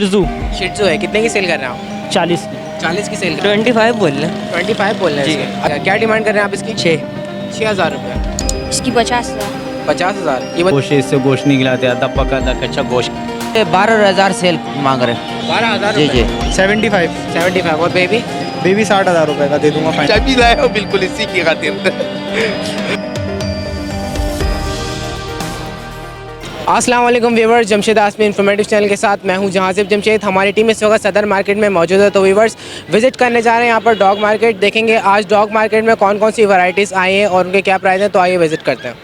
शिजू शिट्जू है, कितने की सेल कर रहे हैं आप? 40 40 की सेल कर रहे 25 बोल रहे हैं। हैं? 25 बोल रहे हैं जी। इसके। अच्छा, क्या डिमांड कर रहे हैं आप इसकी? 6,000 रुपये। इसकी 50,000। 50,000 ये गोश्त इससे गोश्त नहीं खिलाते, आधा पका आधा कच्चा गोश्त। 12,000 सेल मांग रहे हैं। 12,000 जी जी 75 75 और बेबी बेबी 60,000 रुपये का दे दूंगा फाइनल। चाबी लाए हो बिल्कुल इसी की खातिर। अस्सलाम वालेकुम व्यूवर्स, जमशेद आसमी इन्फॉर्मेटिव चैनल के साथ मैं हूं जहांजिब जमशेद। हमारी टीम इस वक्त सदर मार्केट में मौजूद है। तो व्यूवर्स विजिट करने जा रहे हैं यहाँ पर डॉग मार्केट। देखेंगे आज डॉग मार्केट में कौन कौन सी वैरायटीज़ आई हैं और उनके क्या प्राइस हैं। तो आइए विजिट करते हैं।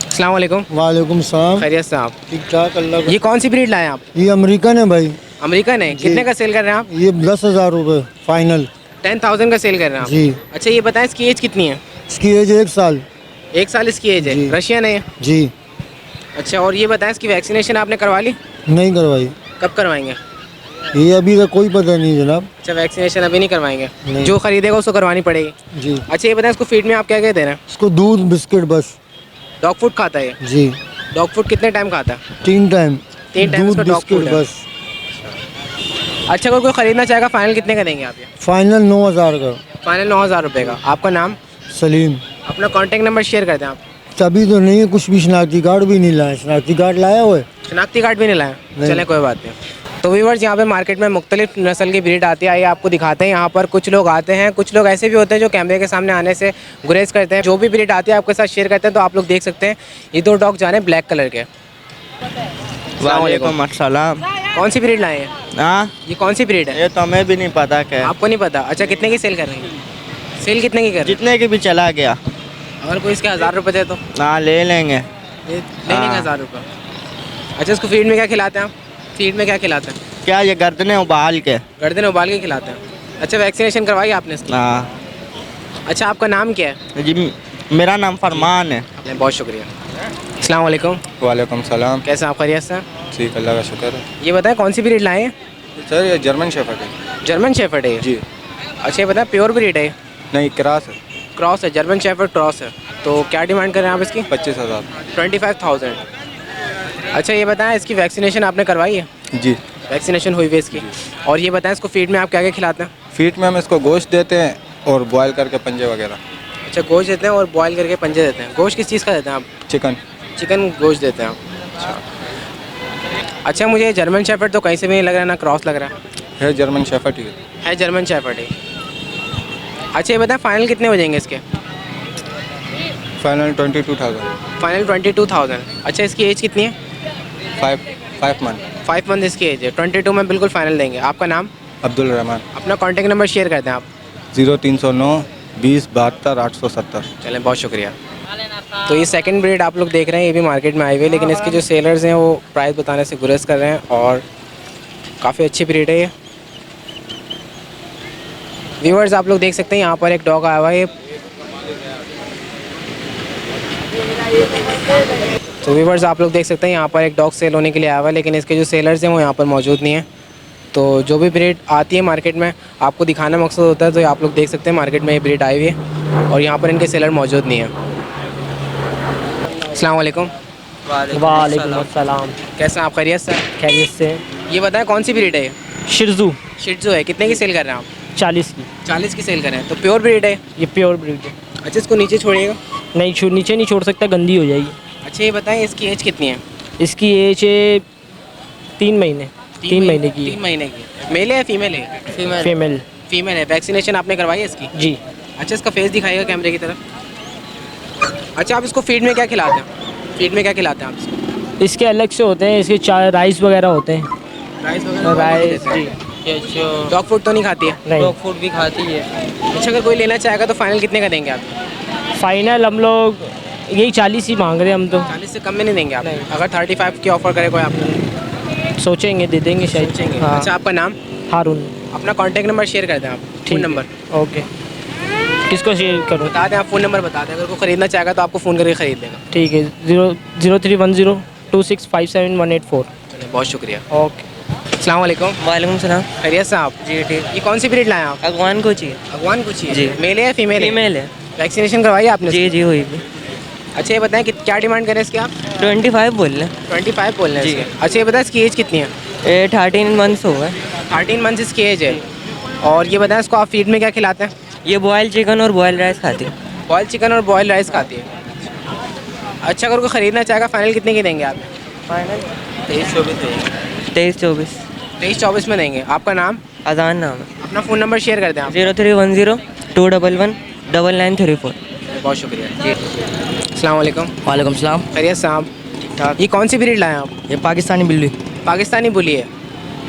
अस्सलाम वालेकुम। वालेकुम सलाम। खैरियत से आप? ठीक ठाक अल्लाह का। ये कौन सी ब्रीड लाए आप? ये अमेरिकन है भाई। अमेरिकन है, कितने का सेल कर रहे हैं आप? ये 10,000 रुपये फाइनल। 10,000 का सेल कर रहे हैं आप? जी। अच्छा ये बताएं इसकी एज कितनी है? इसकी एज 1 साल। 1 साल इसकी एज है। जी। रशियन है? जी। अच्छा, और ये बताएं इसकी वैक्सीनेशन आपने करवा ली? नहीं करवाई। कब करवाएंगे? ये अभी तक कोई पता नहीं जनाब। अच्छा, वैक्सीनेशन अभी नहीं करवाएंगे? नहीं। जो खरीदेगा उसको करवानी पड़ेगी। जी। अच्छा ये बताएं इसको फीड में आप क्या क्या दे रहे हैं? इसको दूध बिस्किट बस। डॉग फूड खाता है ये? जी। डॉग फूड कितने टाइम खाता है? 3 टाइम। 3 टाइम दूध इसका डॉग फूड बिस्किट है। बस। अच्छा, अगर कोई खरीदना चाहेगा फाइनल कितने का देंगे आप ये? फाइनल 9,000 का। फाइनल 9,000 रुपये का। आपका नाम, सलीम। अपना कॉन्टैक्ट नंबर शेयर कर दें आप। तभी तो नहीं है, कुछ भी शनाख्ती कार्ड भी नहीं लाया। शनाख्ती कार्ड लाया हुआ है? शनाख्ती कार्ड भी नहीं लाया? नहीं। चलें कोई बात नहीं। तो व्यूअर्स यहाँ पे मार्केट में मुख्तलिफ नस्ल की ब्रीड आती है। आइए आपको दिखाते हैं। यहाँ पर कुछ लोग आते हैं, कुछ लोग ऐसे भी होते हैं जो कैमरे के सामने आने से गुरेज करते हैं। जो भी ब्रीड आती है आपके साथ शेयर करते हैं। तो आप लोग देख सकते हैं ये 2 डॉग जा रहे हैं ब्लैक कलर के। वालेकुम अस्सलाम। कौन सी ब्रीड लाए हैं? हाँ ये कौन सी ब्रीड है? ये तो हमें भी नहीं पता क्या। आपको नहीं पता? अच्छा, कितने की सेल कर रही हैं? सेल कितने की कर रही जितने की भी चला गया। हैं? अगर कोई इसके 1,000 रुपये दे तो हाँ ले लेंगे। ये ले लेंगे हाँ। 1,000 रुपये। अच्छा, इसको फीड में क्या खिलाते हैं आप? फीड में क्या खिलाते हैं? क्या ये गर्दने उबाल के। गर्दन उबाल के खिलाते हैं। अच्छा, वैक्सीनेशन करवाई आपने इसकी? हाँ अच्छा, आपका नाम क्या है? जी मेरा नाम फरमान है। आपने बहुत शुक्रिया। अस्सलाम वालेकुम। वालेकुम सलाम। कैसे आप? खैरियत से? ठीक अल्लाह का शुक्र है। ये बताएं कौन सी ब्रीड लाए हैं? सर ये जर्मन शेफर्ड है। जर्मन शेफर्ड है ये? जी। अच्छा ये बताएं प्योर ब्रीड है? नहीं क्रॉस है। क्रॉस है, जर्मन शेफर्ड क्रॉस है। तो क्या डिमांड कर रहे हैं आप इसकी? 25,000। 25,000। अच्छा ये बताएं इसकी वैक्सीनेशन आपने करवाई है? जी। वैक्सीनेशन हुई है इसकी। और ये बताएं इसको फीड में आप क्या क्या खिलाते हैं? फीट में हम इसको गोश्त देते हैं और बॉयल करके पंजे वगैरह। अच्छा, गोश्त देते हैं और बॉयल करके पंजे देते हैं। गोश्त किस चीज़ का देते हैं आप? चिकन। चिकन गोश्त देते हैं आप। अच्छा, मुझे जर्मन शेफर्ड तो कहीं से भी नहीं लग रहा है, ना क्रॉस लग रहा है जर्मन शेफर्ड ही है जर्मन शेफर्ड है। अच्छा ये बताएं फाइनल कितने हो जाएंगे इसके? फाइनल 22,000। फाइनल 22,000। अच्छा, इसकी एज कितनी है? 5 मंथ। 5 मंथ इसकी एज है। 22 में बिल्कुल फाइनल देंगे। आपका नाम, अब्दुल रहमान। अपना कॉन्टैक्ट नंबर शेयर कर दें आप। 0309 20 72 870। चलें, बहुत शुक्रिया। तो ये सेकंड ब्रीड आप लोग देख रहे हैं, ये भी मार्केट में आई हुई है, लेकिन इसके जो सेलर्स हैं वो प्राइस बताने से गुरेज कर रहे हैं। और काफ़ी अच्छी ब्रीड है ये। व्यूअर्स आप लोग देख सकते हैं यहाँ पर एक डॉग आया हुआ है। तो व्यूअर्स आप लोग देख सकते हैं यहाँ पर एक डॉग सेल होने के लिए आया हुआ है, लेकिन इसके जो सेलर्स हैं वो यहाँ पर मौजूद नहीं है। तो जो भी ब्रीड आती है मार्केट में आपको दिखाना मकसद होता है। तो आप लोग देख सकते हैं मार्केट में ये ब्रीड आई हुई है और यहाँ पर इनके सेलर मौजूद नहीं है। अस्सलाम वालेकुम। वालेकुम अस्सलाम। कैसे हैं आप? खैरियत से? खैरियत से। ये बताएं कौन सी ब्रीड है ये? शिजू शिट्जू है, कितने की सेल कर रहे हैं आप? 40 की। 40 की सेल कर रहे हैं। तो प्योर ब्रीड है? ये प्योर ब्रीड है। अच्छा, इसको नीचे छोड़िएगा। नहीं नीचे नहीं छोड़ सकता, गंदी हो जाएगी। अच्छा ये बताएं इसकी एज कितनी है? इसकी एज है 3 महीने। 3 महीने की 3 महीने की। मेल है या फीमेल है? फीमेल। फीमेल है। वैक्सीनेशन आपने करवाई है इसकी? जी। अच्छा, इसका फेस दिखाइएगा कैमरे की तरफ। अच्छा, आप इसको फीड में क्या खिलाते हैं? फीड में क्या खिलाते हैं आप इसको? इसके अलग से होते हैं, इसके राइस वगैरह होते हैं। राइस वगैरह? राइस जी। डॉग फूड तो नहीं खाती है? नहीं, फूड भी खाती है। अच्छा, अगर कोई लेना चाहेगा तो फाइनल कितने का देंगे आप? फाइनल हम लोग यही 40 ही मांग रहे हैं हम तो। 40 से कम में नहीं देंगे आप? नहीं। अगर 35 की ऑफर करे कोई आप? सोचेंगे, दे देंगे शायद। सोचेंगे। हाँ। अच्छा, आपका नाम, हारून। अपना कॉन्टैक्ट नंबर शेयर कर दें आप। Phone number okay. किसको शेयर करूँ? बता दें आप, फ़ोन नंबर बता दें। अगर कोई ख़रीदना चाहेगा तो आपको फ़ोन करके ख़रीद लेगा। ठीक है, 0310 2657 चलिए, बहुत शुक्रिया। ओके। अस्सलाम वालेकुम। वालेकुम सलाम। खैरियत से आप? जी ठीक। ये कौन सी ब्रीड लाए आप? अगवान को चाहिए। अगवान कुछ ही? जी। मेल है या फीमेल है? फीमेल है। वैक्सीनेशन करवाई है आपने? जी जी हुई भी। अच्छा ये बताएं कि क्या डिमांड करें इसकी आप? 25 बोल रहे हैं। 25 बोल रहे हैं जी। इसके। अच्छा ये बताएं इसकी एज कितनी है? ये 13 मंथ्स हो गए। 13 मंथ्स इसकी एज है। और ये बताएं इसको आप फीड में क्या खिलाते हैं? ये बॉयल चिकन और बॉयल राइस खाती है। बॉयल चिकन और बॉयल राइस खाती है। अच्छा, अगर कोई ख़रीदना चाहेगा फाइनल कितने की देंगे आप? फाइनल 23-24 23-24 में देंगे। आपका नाम? अजान नाम है। अपना फ़ोन नंबर शेयर कर दें आप। 0310-211-9934। बहुत शुक्रिया जी। अस्सलाम वालेकुम। वालेकुम सलाम। खैरियत साहब? ठीक ठाक। ये कौन सी ब्रीड लाए आप? ये पाकिस्तानी बिल्ली, पाकिस्तानी बुली है।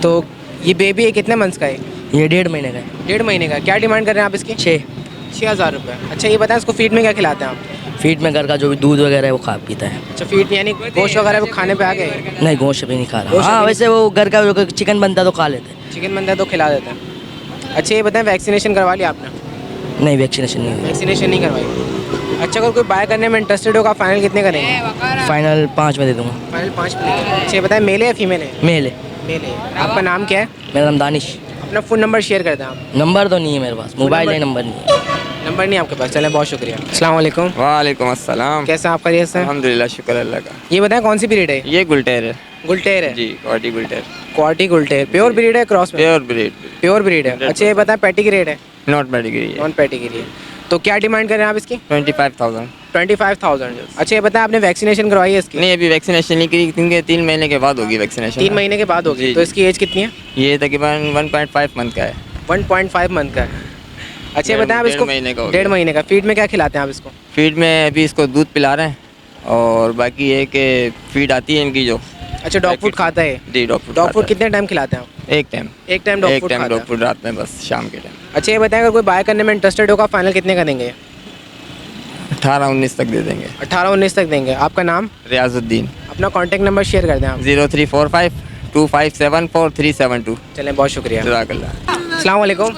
तो ये बेबी है, कितने मंथ्स का है? ये 1.5 महीने का है। 1.5 महीने का। क्या डिमांड कर रहे हैं आप इसकी? 6,000 रुपये। अच्छा, ये बताएं इसको फीड में क्या खिलाते हैं आप? फीड में घर का जो भी दूध वगैरह है वो खा पीता है। अच्छा, फीड यानी गोश्त वगैरह वो खाने पे आ गए? नहीं, गोश्त भी नहीं खा गोश्त रहा। हाँ, अभी वैसे वो घर का जो चिकन बनता है तो खा लेते हैं। चिकन बनता है तो खिला देते हैं। अच्छा, ये बताएं वैक्सीनेशन करवा लिया आपने? नहीं, वैक्सीनेशन नहीं हुई। वैक्सीनेशन नहीं करवाई। अच्छा, अगर कोई बाय करने में इंटरेस्टेड होगा फाइनल कितने करेंगे? फाइनल 5 में दे दूँगा। फाइनल 5 में। अच्छा, ये बताएं मेल है या फीमेल है? मेल है। मेल है। आपका नाम क्या है? मेरा नाम दानिश। अपना फ़ोन नंबर शेयर कर दें आप। नंबर तो नहीं है मेरे पास, मोबाइल है, नंबर नहीं है। नंबर नहीं आपके पास? चलें, बहुत शुक्रिया। अस्सलाम वालेकुम। वालेकुम अस्सलाम। कैसा आप? खैरियत से? अल्हम्दुलिल्लाह, शुक्र अल्लाह का। ये बताएं कौन सी ब्रीड है? ये गुलटेर है गुलटेर है। जी, क्वार्टी गुलटेर, क्वार्टी गुलटेर। प्योर ब्रीड है क्रॉस में? प्योर ब्रीड, प्योर ब्रीड है। अच्छा, ये बताएं पेडिग्रेड है? नॉट पेडिग्री है। नॉन पेडिग्री है। तो क्या डिमांड कर रहे हैं आप इसकी? 25,000। 25,000। अच्छा, ये बताएं आपने वैक्सीनेशन करवाई है इसकी? नहीं, अभी वैक्सीनेशन नहीं करी क्योंकि 3 महीने के बाद होगी वैक्सीनेशन। 3 महीने के बाद होगी। जी, तो जी। इसकी एज कितनी है? ये तकरीबन 1.5 मंथ का है। 1.5 मंथ का है। अच्छा, ये बताएं आप 1.5 इसको? महीने का हो 1.5 गया। महीने का। फीड में क्या खिलाते हैं आप इसको? फीड में अभी इसको दूध पिला रहे हैं और बाकी ये कि फीड आती है इनकी जो। अच्छा, डॉग फूड खाता है? जी, डॉग फूड। डॉग फूड कितने टाइम खिलाते हैं आप? एक टाइम। एक टाइम डॉग एक फूड टाइम खाता डॉग है। फूड रात में, बस शाम के टाइम। अच्छा, ये बताएं अगर कोई बाय करने में इंटरेस्टेड होगा फाइनल कितने का देंगे? 18-19 तक दे देंगे। 18-19 तक देंगे। आपका नाम? रियाजुद्दीन। अपना कॉन्टैक्ट नंबर शेयर कर दें आप। 0345-2574-372। चलें, बहुत शुक्रिया। जज़ाकल्लाह। अस्सलाम वालेकुम।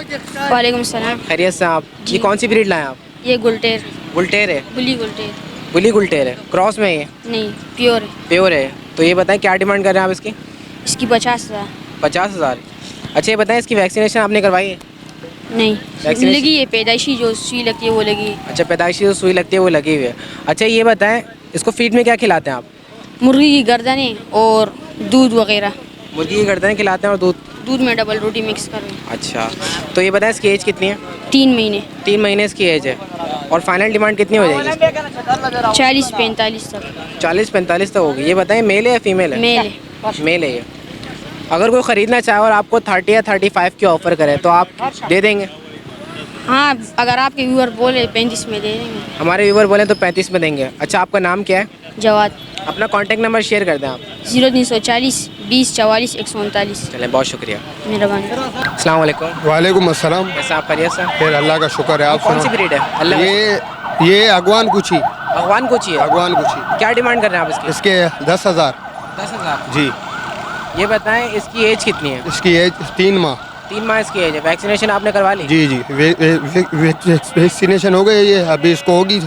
वालेकुम सलाम। खैरियत से आप? ये कौन सी ब्रीड लाए आप? ये गुलटेर, गुलटेर है। बुली गुलटेर। बुली गुलटेर है। क्रॉस में ये? नहीं, प्योर है। प्योर है। तो ये बताएं क्या डिमांड कर रहे हैं आप इसकी? इसकी 50,000। 50,000। अच्छा, ये बताएं इसकी वैक्सीनेशन आपने करवाई है? नहीं, Vaccination? लगी है पैदाइशी जो सुई लगती है वो लगी है। अच्छा, पैदाइशी जो सुई लगती है वो लगी हुई है। अच्छा, ये बताएं इसको फीड में क्या खिलाते हैं आप? मुर्गी की गर्दनें और दूध वगैरह। मुर्गी की गर्दन खिलाते हैं और दूध? दूध में डबल रोटी मिक्स कर रहे हैं। अच्छा, तो ये बताएं इसकी एज कितनी है? 3 महीने। 3 महीने इसकी एज है। और फाइनल डिमांड कितनी हो जाएगी इसकी? 40-45 तक। 40-45 तक होगी। ये बताएं मेल है या फीमेल है? मेल है। मेल है ये। अगर कोई ख़रीदना चाहे और आपको 30 या 35 की ऑफ़र करे तो आप दे देंगे? हाँ, अगर आपके व्यूअर बोले 35 में दे देंगे। हमारे व्यूवर बोले तो 35 में देंगे। अच्छा, आपका नाम क्या है? जवाद। अपना कॉन्टैक्ट नंबर शेयर कर दें आप। 0340 20 44 139। चलें, बहुत शुक्रिया। मेहरबानी। अस्सलाम वालेकुम। वालेकुम अस्सलाम। कैसा आप? खैरियत से? फिर अल्लाह का शुक्र है। आप कौन सी सुनाओ। ब्रीड है? अल्लाह ये अगवान कुची, भगवान को चाहिए। अगवान कुची। क्या डिमांड कर रहे हैं आप इसकी? इसके 10,000। 10,000। जी। ये बताएं इसकी एज कितनी है? इसकी एज 3 माह। 3 माह इसकी एज है। वैक्सीनेशन आपने करवा ली? जी जी, वैक्सीनेशन हो गई। ये अभी इसको होगी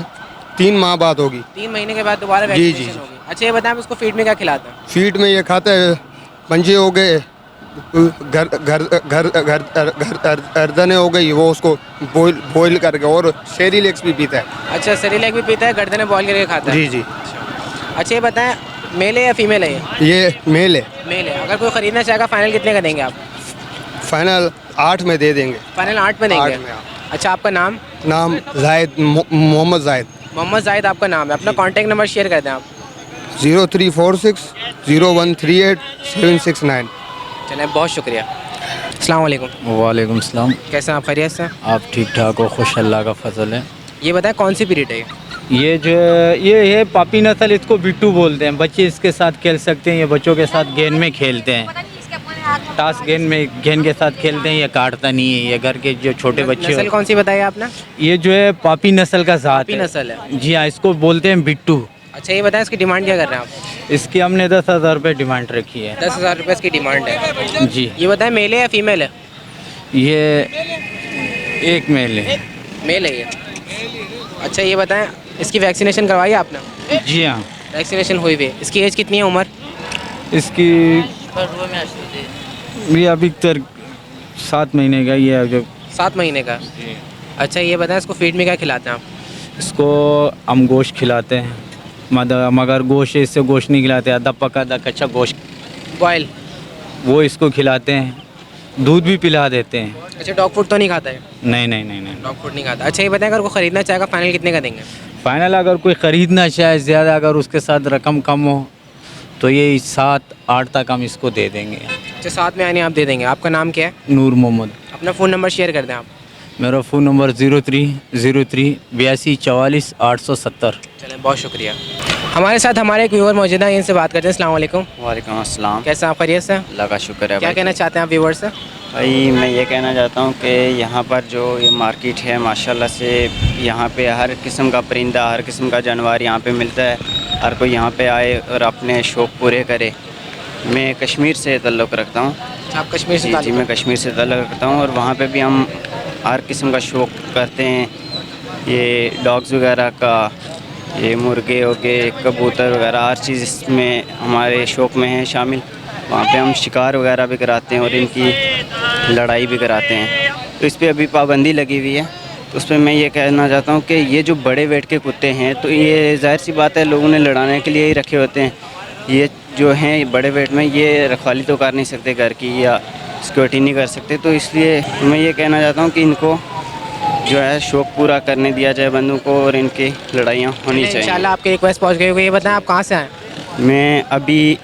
3 माह बाद होगी। 3 महीने के बाद दोबारा जी, वैक्सीनेशन जी। होगी। अच्छा, ये बताएं इसको फीड में क्या खिलाते हैं? फीड में ये खाता है, पंजे हो गए, घर घर घर घर गर्दनें हो गई, वो उसको बॉईल करके, और सेरिलैक्स भी पीता है। अच्छा, सेरिलैक भी पीता है, गर्दनें बॉईल करके खाता है? जी जी। अच्छा, ये बताएं मेल है या फीमेल है ये? ये मेल है। मेल है। अगर कोई ख़रीदना चाहेगा फाइनल कितने का देंगे आप? फाइनल 8 में दे देंगे। फाइनल 8 में देंगे। 8 में, हाँ। अच्छा, आपका नाम? नाम जायद, मोहम्मद जायद। मोहम्मद जाहिद आपका नाम है। अपना कॉन्टैक्ट नंबर शेयर कर दें आप। 0346 0138 769। चलें, बहुत शुक्रिया। अस्सलाम वालेकुम। वालेकुम सलाम। कैसे हैं आप? खैरियत से? आप ठीक ठाक हो? खुश अल्लाह का फजल है। ये बताएं कौन सी ब्रीड है ये? ये जो ये है पापी नस्ल, इसको बिट्टू बोलते हैं। बच्चे इसके साथ खेल सकते हैं। ये बच्चों के साथ गेंद में खेलते हैं, टास गेंद के साथ खेलते हैं। ये काटता नहीं है। ये घर के जो छोटे बच्चे नस्ल कौन सी बताई आपने? ये जो है पापी नस्ल का जात पापी है। नस्ल है। जी हाँ, इसको बोलते हैं बिट्टू। अच्छा, ये बताएं इसकी डिमांड क्या कर रहे हैं आप? इसकी हमने 10,000 रुपये डिमांड रखी है। 10,000 रुपये इसकी डिमांड है। जी। ये बताएं मेल है या फीमेल है? ये एक मेल है। मेल है ये। अच्छा, ये बताएं इसकी वैक्सीनेशन करवाई है आपने? जी हाँ। वैक्सीनेशन हुई हुई है। इसकी एज कितनी है? उम्र? इसकी ये अभी तक 7 महीने का ये है जो। 7 महीने का। अच्छा, ये बताएं इसको फीड में क्या खिलाते हैं आप? इसको हम गोश्त खिलाते हैं, मगर गोश्त इससे गोश्त नहीं खिलाते। आधा पका आधा कच्चा गोश्त। बॉयल? वो इसको खिलाते हैं, दूध भी पिला देते हैं। अच्छा, डॉग फूड तो नहीं खाता है? नहीं नहीं नहीं नहीं। डॉग फूड नहीं खाता। अच्छा ये बताएं, अगर कोई ख़रीदना चाहेगा फाइनल कितने का देंगे? फाइनल अगर कोई ख़रीदना चाहे ज़्यादा, अगर उसके साथ रकम कम हो तो ये 7-8 तक हम इसको दे देंगे। अच्छा, साथ में आने आप दे देंगे। आपका नाम क्या है? नूर मोहम्मद। अपना फ़ोन नंबर शेयर कर दें आप। मेरा फ़ोन नंबर 0303 82 44 870। चलें, बहुत शुक्रिया। हमारे साथ हमारे एक व्यूअर मौजूद हैं, इनसे बात करते हैं। अस्सलाम वालेकुम। वालेकुम अस्सलाम। कैसे आप, खैरियत से? अल्लाह का शुक्र है। क्या कहना चाहते हैं आप व्यूअर से? भाई मैं ये कहना चाहता हूँ कि यहाँ पर जो ये मार्केट है माशाल्लाह से, यहाँ पे हर किस्म का परिंदा, हर किस्म का जानवर यहाँ पे मिलता है। हर कोई यहाँ पे आए और अपने शौक़ पूरे करे। मैं कश्मीर से ताल्लुक़ रखता हूँ। आप कश्मीर से? जी, मैं कश्मीर से ताल्लुक़ रखता हूँ और वहाँ पे भी हम हर किस्म का शौक़ करते हैं। ये डॉग्स वगैरह का, ये मुर्गे हो गए, कबूतर वगैरह, हर चीज़ इसमें हमारे शौक़ में है शामिल। वहाँ पे हम शिकार वगैरह भी कराते हैं और इनकी लड़ाई भी कराते हैं। तो इस पर अभी पाबंदी लगी हुई है। तो उस पर मैं ये कहना चाहता हूँ कि ये जो बड़े वेट के कुत्ते हैं, तो ये ज़ाहिर सी बात है लोगों ने लड़ाने के लिए ही रखे होते हैं। ये जो हैं बड़े वेट में, ये रखवाली तो कर नहीं सकते घर की, या सिक्योरिटी नहीं कर सकते। तो इसलिए मैं ये कहना चाहता हूँ कि इनको जो है शौक़ पूरा करने दिया जाए बंदों को, और इनकी लड़ाइयाँ होनी चाहिए। इंशाल्लाह आपकी रिक्वेस्ट पहुँच गई होगी। ये बताएं, आप कहाँ से आए? मैं अभी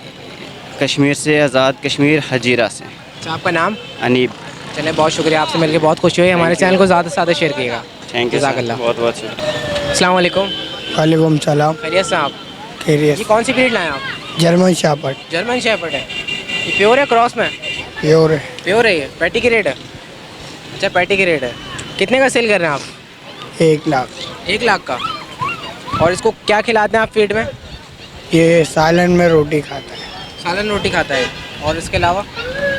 कश्मीर से, आज़ाद कश्मीर हजीरा से। अच्छा, आपका नाम? अनीब। चलें, बहुत शुक्रिया, आपसे मिलकर बहुत खुशी हुई। हमारे चैनल को ज़्यादा से ज़्यादा शेयर कीजिएगा। थैंक यू, जज़ाकल्लाह। बहुत बहुत शुक्रिया। अस्सलाम वालेकुम। वालेकुम सलाम। खैरियत से आप? खैरियत। ये कौन सी ब्रीड लाए आप? German shepherd. जर्मन शेफर्ड है। ये प्योर है क्रॉस में? प्योर है। प्योर है। ये पैटी की रेट है? अच्छा, पैटी की रेट है। कितने का सेल कर रहे हैं आप? 1 लाख। 1 लाख का। और इसको क्या खिलाते हैं आप फीड में? ये सालन में रोटी खाता है। सालन रोटी खाता है। और इसके अलावा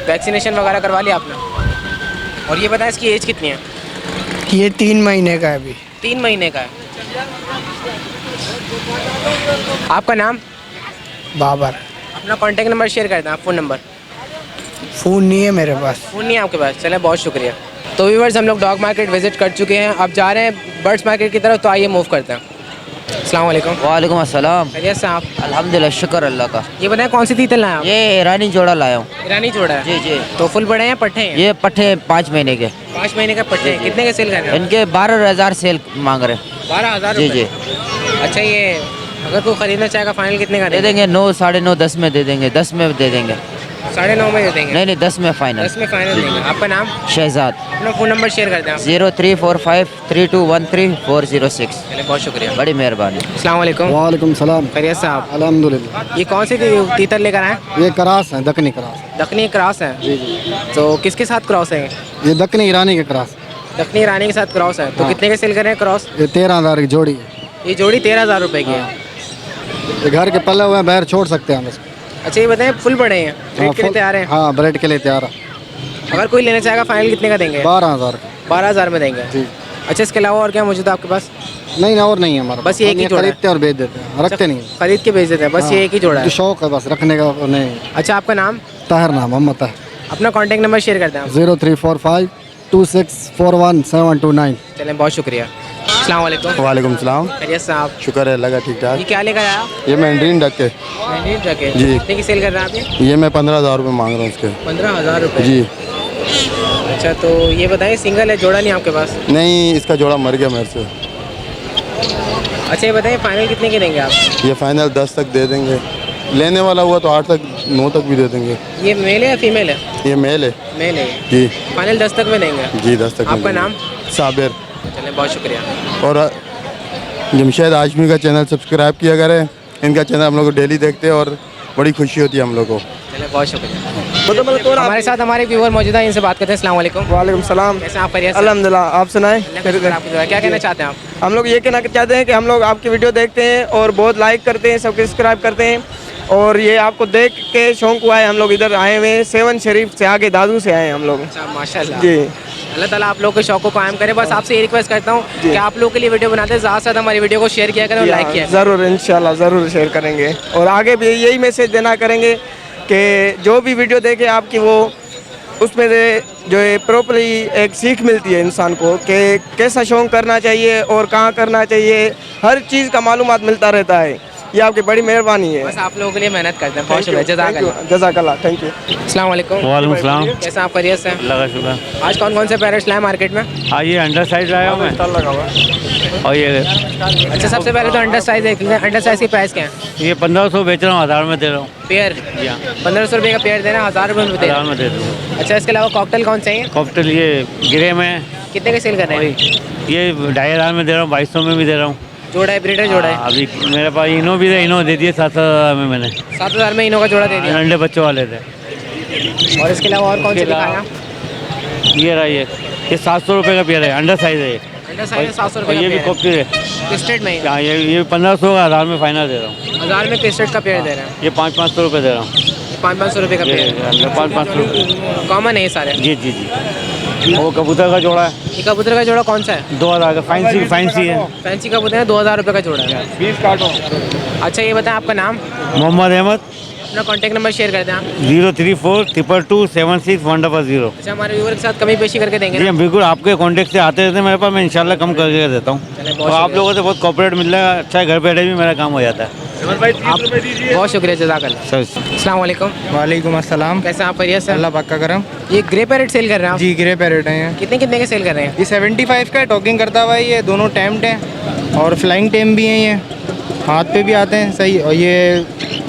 वैक्सीनेशन वगैरह करवा लिया आपने? और ये बताएं, इसकी एज कितनी है? ये 3 महीने का है अभी। 3 महीने का है। आपका नाम? बाबर। अपना कॉन्टेक्ट नंबर शेयर कर दें आप, फ़ोन नंबर। फ़ोन नहीं है मेरे पास। फ़ोन नहीं है आपके पास? चलें, बहुत शुक्रिया। तो व्यूअर्स, हम लोग डॉग मार्केट विज़िट कर चुके हैं, अब जा रहे हैं बर्ड्स मार्केट की तरफ। तो आइए मूव करते हैं। अस्सलाम वालेकुम। वालेकुम अस्सलाम। खैरियत से आप? अल्हम्दुलिल्लाह, शुक्र अल्लाह का। ये बताएं, कौन सी तीतर लाए आप? ये ईरानी जोड़ा लाया हूँ। ईरानी जोड़ा है? जी जी। तो फुल बड़े हैं, पट्टे हैं? ये पट्टे 5 महीने के। 5 महीने का पट्टे हैं। कितने के सेल कर रहे हैं? इनके 12,000 सेल मांग रहे हैं। 12,000? जी जी। अच्छा, ये अगर कोई ख़रीदना चाहेगा फाइनल कितने का दे देंगे? 9, 9.5, 10 में दे देंगे। 10 में दे देंगे। 9.5 में दे देंगे? नहीं, 10 में फाइनल। 10 में फाइनल देंगे। आपका नाम? शहजाद। अपना फ़ोन नंबर शेयर कर दें आप। 03453213 406। चलिए, बहुत शुक्रिया, बड़ी मेहरबानी। अस्सलाम वालेकुम। वालेकुम सलाम। खैरियत से आप? अल्हम्दुलिल्लाह। ये कौन सी तीतर लेकर आए? ये क्रास है, दक्कनी क्रास। दक्कनी क्रॉस है? जी जी। तो किसके साथ क्रॉस है? ये दक्कनी ईरानी के क्रास। दक्कनी ईरानी के साथ क्रॉस है। तो कितने के सेल कर रहे हैं क्रॉस? ये 13,000 की जोड़ी है। ये जोड़ी 13,000 रुपये की है। ये घर के पले हुए हैं, बाहर छोड़ सकते हैं हम इसको। अच्छा, ये बताएं, फुल बड़े हैं, ब्रीड के लिए तैयार हैं? हाँ, ब्रेड के लिए तैयार है। अगर कोई लेना चाहेगा फाइनल कितने का देंगे? 12,000 का। 12,000 में देंगे? जी। अच्छा, इसके अलावा और क्या मौजूद है आपके पास? नहीं, और नहीं है हमारा। बस ये एक ही जोड़ा है? खरीदते और बेच देते हैं, रखते नहीं। खरीद के बेच देते हैं, बस ये एक ही जोड़ा है? जो शौक है बस रखने का नहीं। अच्छा, आपका नाम? ताहिर नाम, मोहम्मद ताहिर। अपना कॉन्टेक्ट नंबर शेयर कर दें आप। 03452641 चलें, बहुत शुक्रिया। अस्सलाम वालेकुम। वालेकुम सलाम। खैरियत से आप? शुक्र है, लगा ठीक ठाक। ये क्या लेकर आया आप? ये मैंड्रीन डक के मैंड्रीन डक है? जी। कितने की सेल कर रहे हैं आप ये? ये मैं 15,000 रुपये मांग रहा हूँ इसके। 15,000 रुपये? जी। अच्छा, तो ये बताइए, सिंगल है, जोड़ा नहीं आपके पास? नहीं, इसका जोड़ा मर गया मेरे से। अच्छा, ये बताइए, फाइनल कितने के देंगे आप? ये फाइनल 10 तक दे देंगे। लेने वाला हुआ तो 8 तक 9 तक भी दे देंगे। ये मेल है या फीमेल है? ये मेल है। मेल है जी। फाइनल 10 तक में देंगे? जी, 10 तक। आपका नाम? साबिर। चलें, बहुत शुक्रिया। और जमशेद हाशमी का चैनल सब्सक्राइब किया करें। इनका चैनल हम लोग को डेली देखते हैं और बड़ी खुशी होती है हम लोग को। चलें, बहुत शुक्रिया। हमारे साथ हमारे व्यूअर मौजूद हैं, इनसे बात करते हैं। अस्सलाम वालेकुम। वालेकुम सलाम। कैसे आप? खैरियत से? अल्हम्दुलिल्लाह, आप सुनाएं। क्या कहना चाहते हैं आप? हम लोग ये कहना चाहते हैं कि हम लोग आपकी वीडियो देखते हैं और बहुत लाइक करते हैं, सब्सक्राइब करते हैं, और ये आपको देख के शौक हुआ है, हम लोग इधर आए हुए हैं। 7 शरीफ से आगे दादू से आए हैं हम लोग। माशाल्लाह जी। अल्लाह ताला आप लोग के शौक को कायम करे। बस आपसे ये रिक्वेस्ट करता हूँ कि आप लोग के लिए वीडियो बनाते हैं, ज़्यादा से ज़्यादा हमारी वीडियो को शेयर किया करें और लाइक किया करें। ज़रूर, इंशाल्लाह ज़रूर शेयर करेंगे, और आगे भी यही मैसेज देना करेंगे कि जो भी वीडियो देखे आपकी, वो उसमें से जो है प्रॉपरली एक सीख मिलती है इंसान को कि कैसा शौक करना चाहिए और कहाँ करना चाहिए। हर चीज़ का मालूमात मिलता रहता है। ये आपकी बड़ी मेहरबानी है। बस आप लोगों के लिए मेहनत करते हैं। बहुत शुक्रिया, जज़ाकल्लाह। जज़ाकल्लाह, थैंक यू। अस्सलाम वालेकुम। वालेकुम सलाम। कैसे आप खैरियत से हैं? अल्लाह का शुक्र। आज कौन कौन से पैरेट्स लाए मार्केट में? हाँ, ये अंडर साइज लाया हूँ मैं। और ये अच्छा, सबसे पहले तो अंडर साइज देख लें। अंडर साइज की प्राइस क्या है? ये 1500 बेच रहा हूँ, 1000 में दे रहा हूँ। पेयर 1500 रुपये का पेयर दे रहे हैं, 1000 रुपये में दे रहे 1000 में दे दूँ। हैं। अच्छा, इसके अलावा कॉकटेल कौन से हैं? कॉकटेल ये ग्रे में कितने के सेल कर रहे हैं? ये 2500 में दे रहा हूँ, 2200 में भी दे रहा हूँ। जोड़ा है, ब्रीडर जोड़ा है? अभी मेरे पास इनो भी थे, इनो दे दिए 7000 में मैंने। 7000 में इनो का जोड़ा दे दिया। अंडे बच्चों वाले थे। और इसके अलावा और कौन से दिखाया? ये रहा, ये 700 रुपये का पेयर है, अंडर साइज है। अंडर साइज है, 700 रुपये ये का भी पेयर कॉकटेल है। पिस्टेड में? हाँ, ये 1500 का 1000 में फाइनल दे रहा हूँ। 1000 में पिस्टेड का पेयर दे रहे हैं? ये 500 रुपये दे रहा हूँ। 500 रुपये का पेयर? 500 रुपये कॉमन है ये सारे? जी जी जी। वो कबूतर का जोड़ा है। ये कबूतर का जोड़ा कौन सा है? 2000 का, फैंसी है। फैंसी कबूतर है, 2000 रुपये का जोड़ा है। 20 काटो। अच्छा, ये बताएं आपका नाम? मोहम्मद अहमद। अपना कॉन्टैक्ट नंबर शेयर कर दें आप। 0342276 अच्छा, हमारे व्यूअर के साथ कमी पेशी करके देंगे जी ना? बिल्कुल, आपके कांटेक्ट से आते रहते हैं मेरे पास, मैं इंशाल्लाह कम करके देता हूँ। और आप लोगों से बहुत कॉपरेट मिल रहा है, अच्छा है, घर बैठे भी मेरा काम हो जाता है। बहुत शुक्रिया, जज़ाकल्लाह। अस्सलाम वालेकुम। वालेकुम अस्सलाम। कैसे आप खैरियत से? अल्लाह पाक का करम। ये ग्रे पैरेट सेल कर रहे हैं आप? जी, ग्रे पैरेट हैं ये। कितने कितने के सेल कर रहे हैं? ये 75 का है, टॉकिंग करता हुआ है, ये दोनों टैम्ड हैं और फ्लाइंग टेम भी हैं, ये हाथ पे भी आते हैं सही। और ये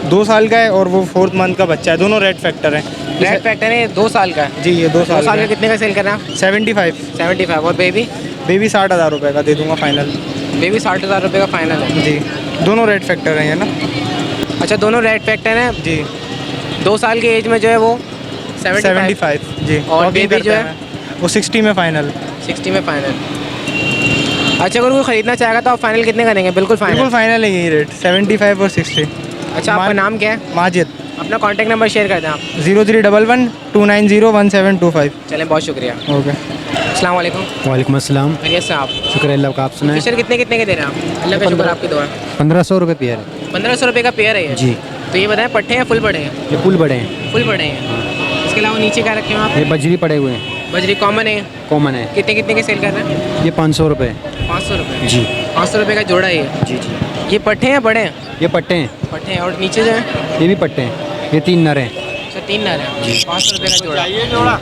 2 साल का है और वो 4th मंथ का बच्चा है, दोनों रेड फैक्टर हैं। रेड फैक्टर है, 2 साल का है? जी, ये 2 साल का कितने का सेल कर रहे हैं आप? 75। और बेबी? बेबी 60,000 रुपये का दे दूंगा फाइनल। बेबी 60,000 रुपये का फाइनल है? जी, दोनों रेड फैक्टर हैं ये ना। अच्छा, दोनों रेड फैक्टर हैं जी। 2 साल की एज में जो है वो 75 जी। और बेबी जो है वो 60 में फाइनल। 60 में फाइनल। अच्छा, अगर कोई ख़रीदना चाहेगा तो आप फाइनल कितने का देंगे? बिल्कुल फाइनल? बिल्कुल फाइनल है यही रेट, 75 और 60। अच्छा, आपका नाम क्या है? माजिद। अपना कॉन्टैक्ट नंबर शेयर कर दें आप। 031129029725। चलें, बहुत शुक्रिया। ओके। अस्सलाम वालेकुम। वालेकुम अस्सलाम। खैरियत से आप? शुक्र अल्लाह का, आप सुनाएं। फिशर कितने कितने के दे रहे हैं आप? अल्लाह का शुक्र, आपकी दुआ। 1500 रुपये पेयर है। 1500 रुपये का पेयर है ये? जी। तो ये बताएं, पट्टे हैं फुल बड़े हैं? ये फुल बड़े हैं। फुल बड़े हैं। इसके अलावा नीचे क्या रखे हैं आप? ये बजरी पड़े हुए हैं। बजरी कॉमन है? कॉमन है। कितने कितने के सेल कर रहे हैं? ये 500 रुपये। 500 रुपये? जी। 500 रुपये का जोड़ा है ये? जी जी। ये पट्टे हैं बड़े हैं? ये पट्टे हैं। पट्टे हैं। और नीचे जो है? ये भी पट्टे हैं। ये 3 नर हैं। अच्छा, 3 नर हैं। 500 रुपये का जोड़ा।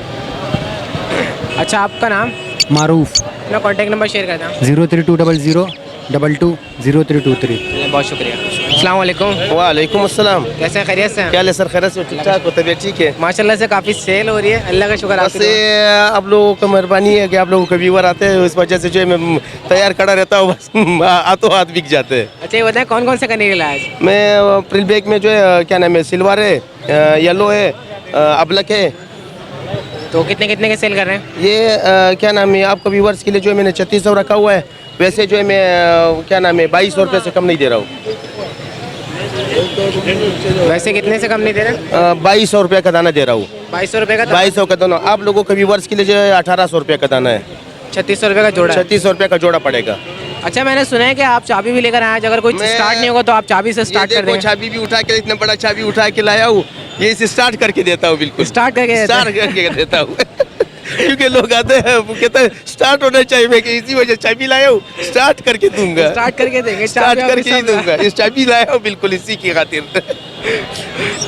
अच्छा, आपका नाम? मारूफ। अपना कॉन्टैक्ट नंबर शेयर कर दें। 03200220323। बहुत शुक्रिया। अस्सलाम वालेकुम। वालेकुम अस्सलाम। कैसे हैं, खैरियत से हैं? क्या ले सर, खैरियत से? ठीक ठाक हो, तबीयत ठीक है? माशाल्लाह से काफ़ी सेल हो रही है, अल्लाह का शुक्र। बस ये आप लोगों का मेहरबानी है कि आप लोगों के व्यूवर आते हैं, इस वजह से जो है मैं तैयार खड़ा रहता हूँ, बस हाथों हाथ बिक जाते हैं। अच्छा, ये बताएं कौन कौन से कनेरी लाए आज? मैं प्रिल बैग में जो है क्या नाम है, सिल्वर है, येलो है, अबलक है। तो कितने कितने के सेल कर रहे हैं? ये क्या नाम है, आपको व्यूवर्स के लिए जो है मैंने 3600 रखा हुआ है। वैसे जो है मैं क्या नाम है 2200 रुपये से कम नहीं दे रहा हूँ। वैसे कितने से कम नहीं दे रहे? 2200 रुपये का दाना दे रहा हूँ। 2200 रुपये का? 2200 का दाना। आप लोगों के व्यूवर्स के लिए जो है 1800 रुपये का दाना है। 3600 रुपये का जोड़ा? 3600 रुपये का जोड़ा पड़ेगा। अच्छा, मैंने सुना है कि आप चाबी भी लेकर आए, अगर कोई स्टार्ट नहीं होगा तो आप चाबी से स्टार्ट कर देंगे? चाबी भी उठा के, इतना बड़ा चाबी उठा के लाया हूँ, ये इसे स्टार्ट करके देता हूँ। बिल्कुल स्टार्ट करके देता हूँ क्योंकि लोग आते हैं वो कहते हैं स्टार्ट होना चाहिए, मैं इसी वजह चाबी लाया हूँ, स्टार्ट करके दूंगा। स्टार्ट करके देंगे? स्टार्ट करके ही दूंगा, इस चाबी लाया हूँ बिल्कुल इसी की खातिर।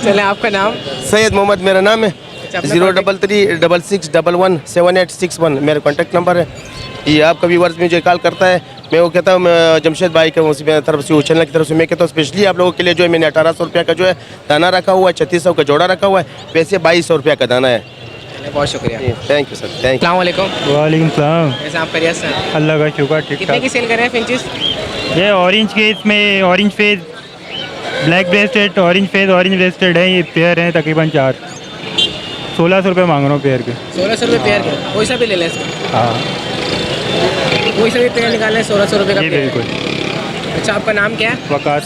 चले, आपका नाम? सैयद मोहम्मद मेरा नाम है। 03366117861 मेरा कॉन्टैक्ट नंबर है। ये आपका व्यूवर्स मुझे कॉल करता है, मैं वो कहता हूँ जमशेद भाई के उसी तरफ से, वो चैनल की तरफ से मैं कहता हूँ स्पेशली आप लोगों के लिए जो है मैंने 1800 रुपये का जो है दाना रखा हुआ है, 3600 का जोड़ा रखा हुआ है, वैसे 2200 रुपये का दाना है। बहुत शुक्रिया। Thank you sir, thank you. अस्सलाम वालेकुम। वालेकुम सलाम। कैसे आप खैरियत से हैं? अल्लाह का शुक्र, ठीक कितने की सेल कर रहे हैं फिंचेस? ये ऑरेंज के, इसमें orange face, black rested, orange face, orange rested है, ये पेयर हैं तकरीबन 4। 1600 रुपये मांग रहा हूँ पेयर के। 1600 रुपये पेयर के? कोई सा भी ले लें इसमें? हाँ, कोई सा भी पेयर निकालना है, 1600 रुपये का? बिल्कुल। अच्छा, आपका नाम क्या है? वकास।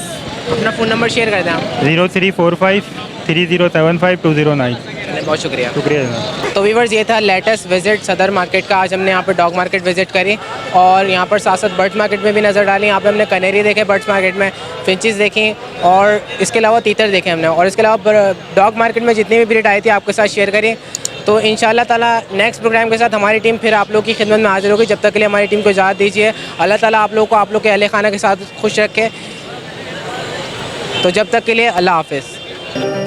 अपना फ़ोन नंबर शेयर कर दें आप। 0345307209। बहुत शुक्रिया। शुक्रिया। तो व्यूअर्स, ये था लेटेस्ट विजिट सदर मार्केट का। आज हमने यहाँ पर डॉग मार्केट विजिट करी और यहाँ पर साथ साथ बर्ड्स मार्केट में भी नज़र डाली। यहाँ पे हमने कनेरी देखे बर्ड्स मार्केट में, फिंचेस देखी और इसके अलावा तीतर देखे हमने। और इसके अलावा डॉग मार्केट में जितनी भी ब्रीड आई थी आपके साथ शेयर करी। तो इंशाल्लाह ताला नेक्स्ट प्रोग्राम के साथ हमारी टीम फिर आप लोग की खिदमत में हाजिर होगी। जब तक के लिए हमारी टीम को इजाज़त दीजिए। अल्लाह ताला आप लोग को, आप लोग के अहले खाना के साथ खुश रखे। तो जब तक के लिए अल्लाह हाफिज़।